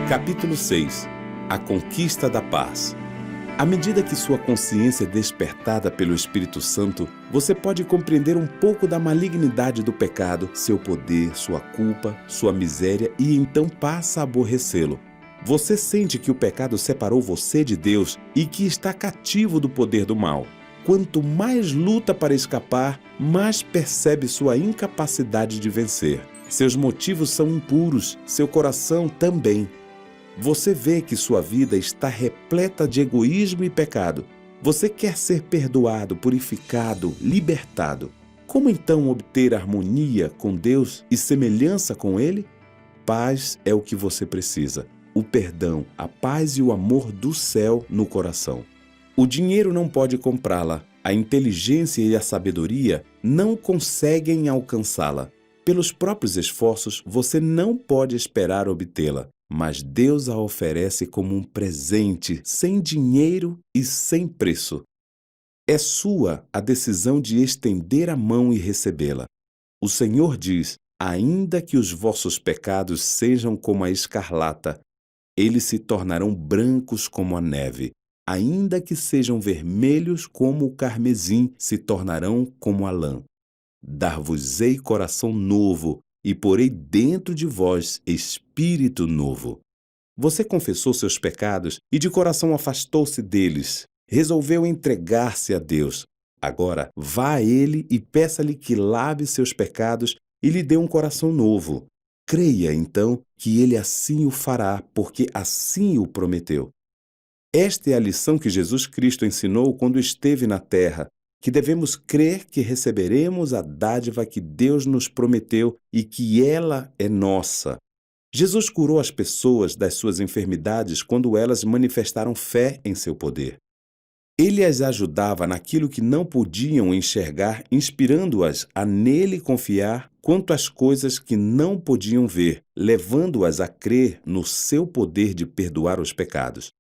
Capítulo 6. A conquista da paz. À medida que sua consciência é despertada pelo Espírito Santo, você pode compreender um pouco da malignidade do pecado, seu poder, sua culpa, sua miséria e então passa a aborrecê-lo. Você sente que o pecado separou você de Deus e que está cativo do poder do mal. Quanto mais luta para escapar, mais percebe sua incapacidade de vencer. Seus motivos são impuros, seu coração também. Você vê que sua vida está repleta de egoísmo e pecado. Você quer ser perdoado, purificado, libertado. Como então obter harmonia com Deus e semelhança com Ele? Paz é o que você precisa. O perdão, a paz e o amor do céu no coração. O dinheiro não pode comprá-la. A inteligência e a sabedoria não conseguem alcançá-la. Pelos próprios esforços, você não pode esperar obtê-la. Mas Deus a oferece como um presente, sem dinheiro e sem preço. É sua a decisão de estender a mão e recebê-la. O Senhor diz: ainda que os vossos pecados sejam como a escarlata, eles se tornarão brancos como a neve. Ainda que sejam vermelhos como o carmesim, se tornarão como a lã. Dar-vos-ei coração novo, e porei dentro de vós espírito novo. Você confessou seus pecados e de coração afastou-se deles. Resolveu entregar-se a Deus. Agora, vá a Ele e peça-lhe que lave seus pecados e lhe dê um coração novo. Creia, então, que Ele assim o fará, porque assim o prometeu. Esta é a lição que Jesus Cristo ensinou quando esteve na terra, que devemos crer que receberemos a dádiva que Deus nos prometeu e que ela é nossa. Jesus curou as pessoas das suas enfermidades quando elas manifestaram fé em seu poder. Ele as ajudava naquilo que não podiam enxergar, inspirando-as a nele confiar quanto às coisas que não podiam ver, levando-as a crer no seu poder de perdoar os pecados.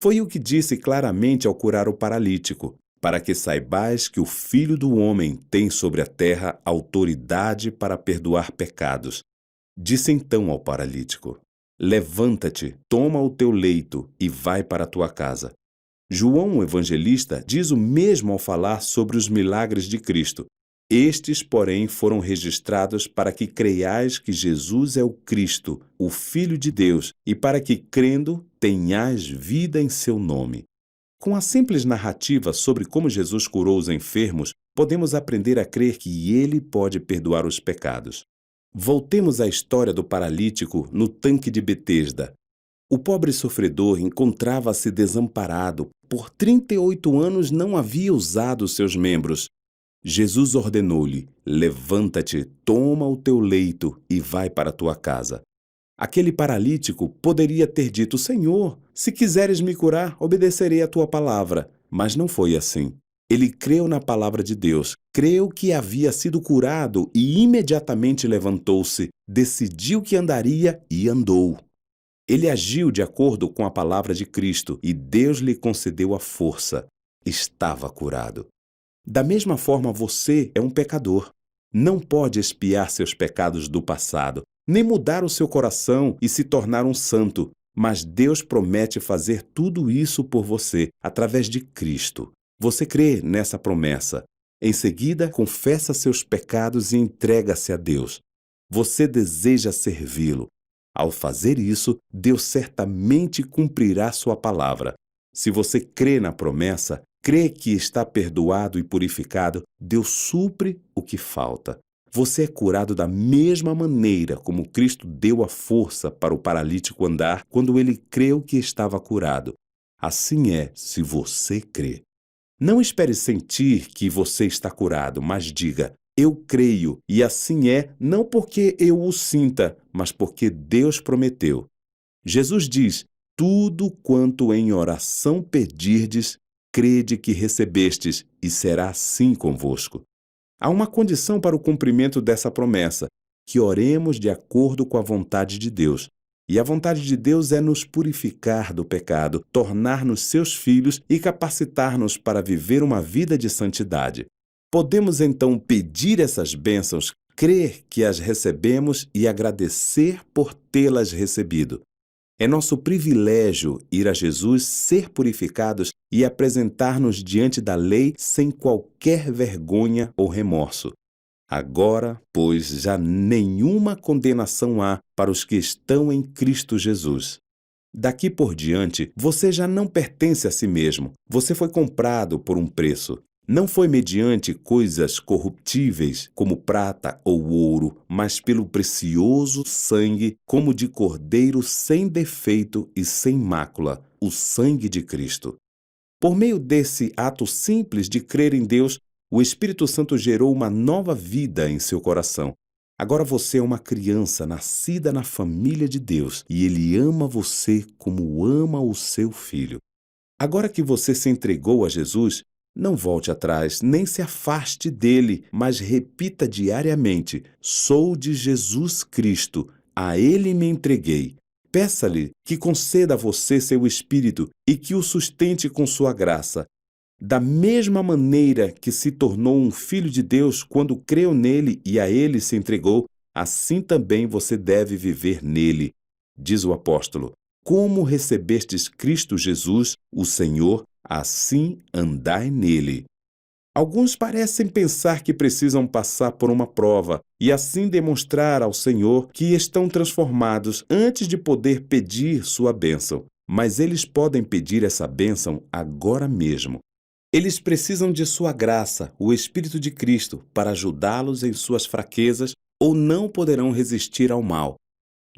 Foi o que disse claramente ao curar o paralítico: para que saibais que o Filho do Homem tem sobre a terra autoridade para perdoar pecados. Disse então ao paralítico: levanta-te, toma o teu leito e vai para a tua casa. João, o evangelista, diz o mesmo ao falar sobre os milagres de Cristo. Estes, porém, foram registrados para que creiais que Jesus é o Cristo, o Filho de Deus, e para que, crendo, tenhais vida em seu nome. Com a simples narrativa sobre como Jesus curou os enfermos, podemos aprender a crer que Ele pode perdoar os pecados. Voltemos à história do paralítico no tanque de Betesda. O pobre sofredor encontrava-se desamparado. Por 38 anos não havia usado seus membros. Jesus ordenou-lhe: levanta-te, toma o teu leito e vai para a tua casa. Aquele paralítico poderia ter dito: Senhor, se quiseres me curar, obedecerei a tua palavra. Mas não foi assim. Ele creu na palavra de Deus, creu que havia sido curado e imediatamente levantou-se, decidiu que andaria e andou. Ele agiu de acordo com a palavra de Cristo e Deus lhe concedeu a força. Estava curado. Da mesma forma, você é um pecador. Não pode expiar seus pecados do passado, nem mudar o seu coração e se tornar um santo, mas Deus promete fazer tudo isso por você, através de Cristo. Você crê nessa promessa. Em seguida, confessa seus pecados e entrega-se a Deus. Você deseja servi-lo. Ao fazer isso, Deus certamente cumprirá sua palavra. Se você crê na promessa, crê que está perdoado e purificado, Deus supre o que falta. Você é curado da mesma maneira como Cristo deu a força para o paralítico andar quando ele creu que estava curado. Assim é se você crê. Não espere sentir que você está curado, mas diga: eu creio, e assim é, não porque eu o sinta, mas porque Deus prometeu. Jesus diz: tudo quanto em oração pedirdes, crede que recebestes, e será assim convosco. Há uma condição para o cumprimento dessa promessa: que oremos de acordo com a vontade de Deus. E a vontade de Deus é nos purificar do pecado, tornar-nos seus filhos e capacitar-nos para viver uma vida de santidade. Podemos então pedir essas bênçãos, crer que as recebemos e agradecer por tê-las recebido. É nosso privilégio ir a Jesus, ser purificados e apresentar-nos diante da lei sem qualquer vergonha ou remorso. Agora, pois, já nenhuma condenação há para os que estão em Cristo Jesus. Daqui por diante, você já não pertence a si mesmo. Você foi comprado por um preço. Não foi mediante coisas corruptíveis, como prata ou ouro, mas pelo precioso sangue, como de cordeiro sem defeito e sem mácula, o sangue de Cristo. Por meio desse ato simples de crer em Deus, o Espírito Santo gerou uma nova vida em seu coração. Agora você é uma criança nascida na família de Deus e Ele ama você como ama o seu filho. Agora que você se entregou a Jesus, não volte atrás, nem se afaste dele, mas repita diariamente: sou de Jesus Cristo, a Ele me entreguei. Peça-lhe que conceda a você seu Espírito e que o sustente com sua graça. Da mesma maneira que se tornou um filho de Deus quando creu nele e a ele se entregou, assim também você deve viver nele. Diz o apóstolo: como recebestes Cristo Jesus, o Senhor, assim andai nele. Alguns parecem pensar que precisam passar por uma prova e assim demonstrar ao Senhor que estão transformados antes de poder pedir sua bênção. Mas eles podem pedir essa bênção agora mesmo. Eles precisam de sua graça, o Espírito de Cristo, para ajudá-los em suas fraquezas ou não poderão resistir ao mal.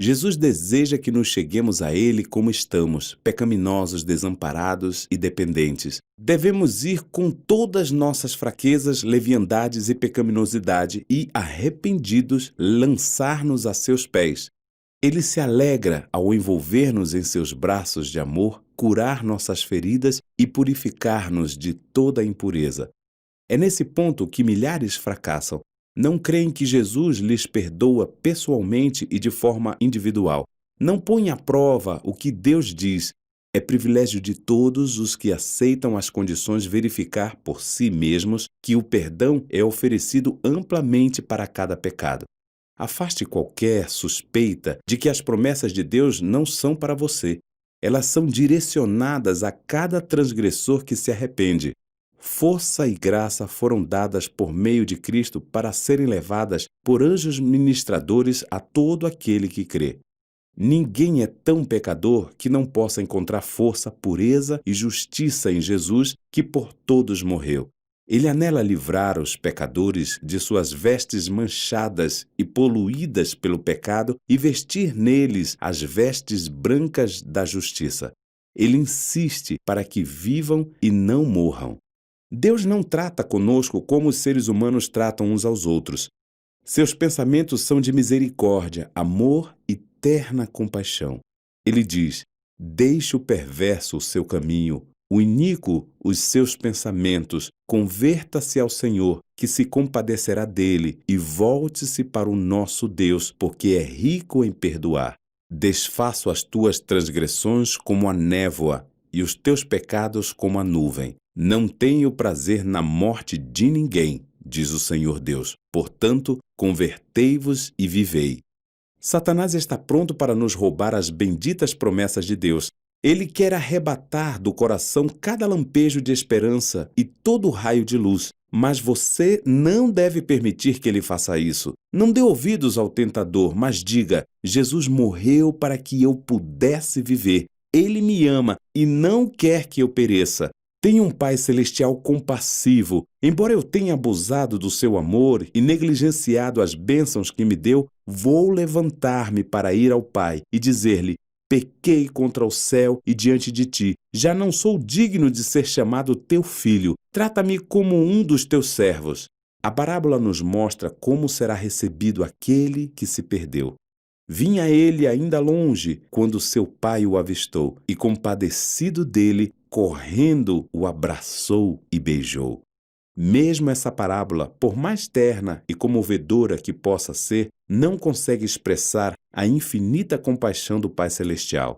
Jesus deseja que nos cheguemos a Ele como estamos, pecaminosos, desamparados e dependentes. Devemos ir com todas nossas fraquezas, leviandades e pecaminosidade e, arrependidos, lançar-nos a seus pés. Ele se alegra ao envolver-nos em seus braços de amor, curar nossas feridas e purificar-nos de toda impureza. É nesse ponto que milhares fracassam. Não creem que Jesus lhes perdoa pessoalmente e de forma individual. Não põem à prova o que Deus diz. É privilégio de todos os que aceitam as condições verificar por si mesmos que o perdão é oferecido amplamente para cada pecado. Afaste qualquer suspeita de que as promessas de Deus não são para você. Elas são direcionadas a cada transgressor que se arrepende. Força e graça foram dadas por meio de Cristo para serem levadas por anjos ministradores a todo aquele que crê. Ninguém é tão pecador que não possa encontrar força, pureza e justiça em Jesus, que por todos morreu. Ele anela livrar os pecadores de suas vestes manchadas e poluídas pelo pecado e vestir neles as vestes brancas da justiça. Ele insiste para que vivam e não morram. Deus não trata conosco como os seres humanos tratam uns aos outros. Seus pensamentos são de misericórdia, amor e terna compaixão. Ele diz: deixe o perverso o seu caminho, o iníquo os seus pensamentos, converta-se ao Senhor, que se compadecerá dele, e volte-se para o nosso Deus, porque é rico em perdoar. Desfaço as tuas transgressões como a névoa, e os teus pecados como a nuvem. Não tenho prazer na morte de ninguém, diz o Senhor Deus. Portanto, convertei-vos e vivei. Satanás está pronto para nos roubar as benditas promessas de Deus. Ele quer arrebatar do coração cada lampejo de esperança e todo raio de luz. Mas você não deve permitir que ele faça isso. Não dê ouvidos ao tentador, mas diga: Jesus morreu para que eu pudesse viver. Ele me ama e não quer que eu pereça. Tenho um Pai Celestial compassivo. Embora eu tenha abusado do seu amor e negligenciado as bênçãos que me deu, vou levantar-me para ir ao Pai e dizer-lhe: pequei contra o céu e diante de ti. Já não sou digno de ser chamado teu filho. Trata-me como um dos teus servos. A parábola nos mostra como será recebido aquele que se perdeu. Vinha ele ainda longe quando seu pai o avistou e, compadecido dele, correndo, o abraçou e beijou. Mesmo essa parábola, por mais terna e comovedora que possa ser, não consegue expressar a infinita compaixão do Pai Celestial.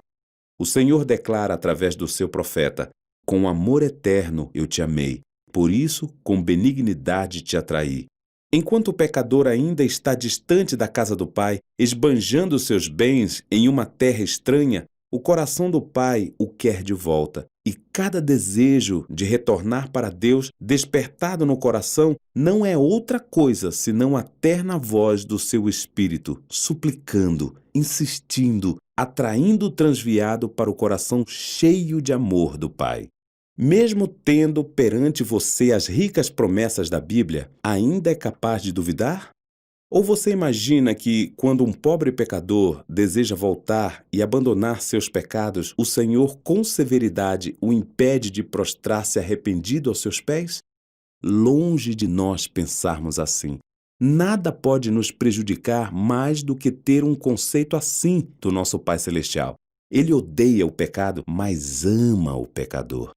O Senhor declara através do seu profeta: com amor eterno eu te amei, por isso com benignidade te atraí. Enquanto o pecador ainda está distante da casa do Pai, esbanjando seus bens em uma terra estranha, O coração do Pai o quer de volta, e cada desejo de retornar para Deus despertado no coração não é outra coisa senão a terna voz do seu espírito, suplicando, insistindo, atraindo o transviado para o coração cheio de amor do Pai. Mesmo tendo perante você as ricas promessas da Bíblia, ainda é capaz de duvidar? Ou você imagina que, quando um pobre pecador deseja voltar e abandonar seus pecados, o Senhor com severidade o impede de prostrar-se arrependido aos seus pés? Longe de nós pensarmos assim. Nada pode nos prejudicar mais do que ter um conceito assim do nosso Pai Celestial. Ele odeia o pecado, mas ama o pecador.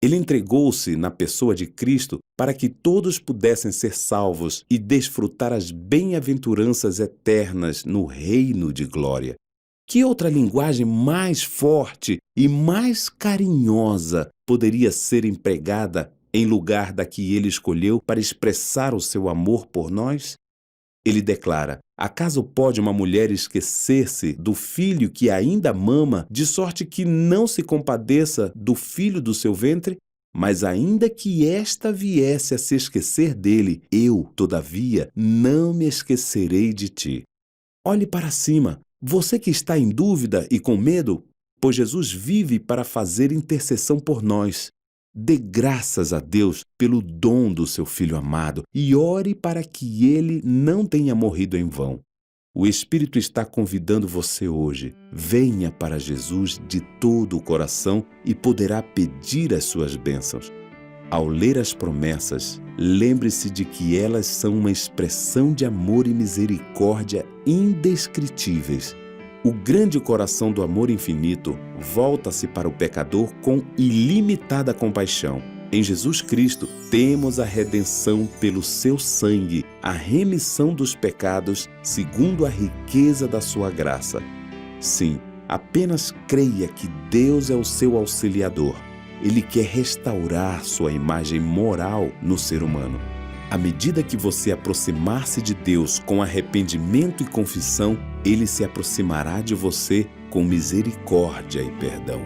Ele entregou-se na pessoa de Cristo para que todos pudessem ser salvos e desfrutar as bem-aventuranças eternas no reino de glória. Que outra linguagem mais forte e mais carinhosa poderia ser empregada em lugar da que ele escolheu para expressar o seu amor por nós? Ele declara: acaso pode uma mulher esquecer-se do filho que ainda mama, de sorte que não se compadeça do filho do seu ventre? Mas ainda que esta viesse a se esquecer dele, eu, todavia, não me esquecerei de ti. Olhe para cima, você que está em dúvida e com medo, pois Jesus vive para fazer intercessão por nós. Dê graças a Deus pelo dom do seu Filho amado e ore para que ele não tenha morrido em vão. O Espírito está convidando você hoje. Venha para Jesus de todo o coração e poderá pedir as suas bênçãos. Ao ler as promessas, lembre-se de que elas são uma expressão de amor e misericórdia indescritíveis. O grande coração do amor infinito volta-se para o pecador com ilimitada compaixão. Em Jesus Cristo, temos a redenção pelo seu sangue, a remissão dos pecados segundo a riqueza da sua graça. Sim, apenas creia que Deus é o seu auxiliador. Ele quer restaurar sua imagem moral no ser humano. À medida que você aproximar-se de Deus com arrependimento e confissão, Ele se aproximará de você com misericórdia e perdão.